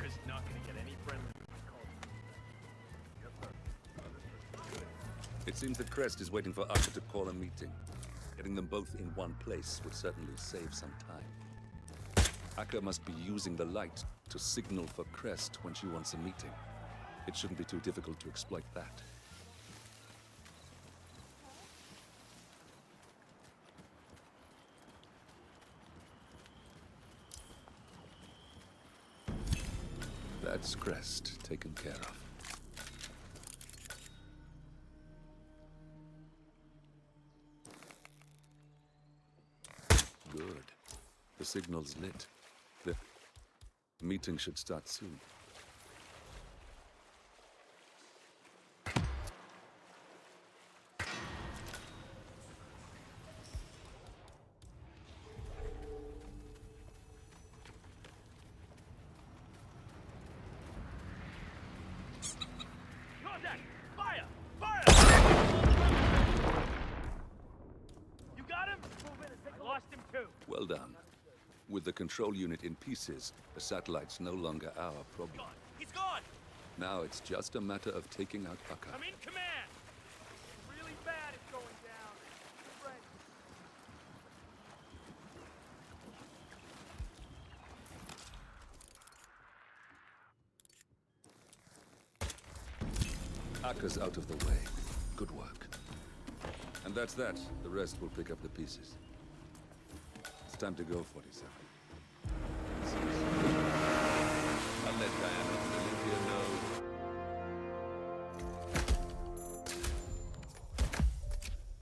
Walker's not gonna get any friendly. It seems that Crest is waiting for Akka to call a meeting. Getting them both in one place would certainly save some time. Akka must be using the light to signal for Crest when she wants a meeting. It shouldn't be too difficult to exploit that. That's Crest taken care of. Good. The signal's lit. The meeting should start soon. Contact! Fire! Fire! You got him? I lost him too. Well done. With the control unit in pieces, the satellite's no longer our problem. Gone. He's gone! Now it's just a matter of taking out Akka. I'm in command! Really bad it's going down. Right. Akka's out of the way. Good work. And that's that. The rest will pick up the pieces. It's time to go, 47.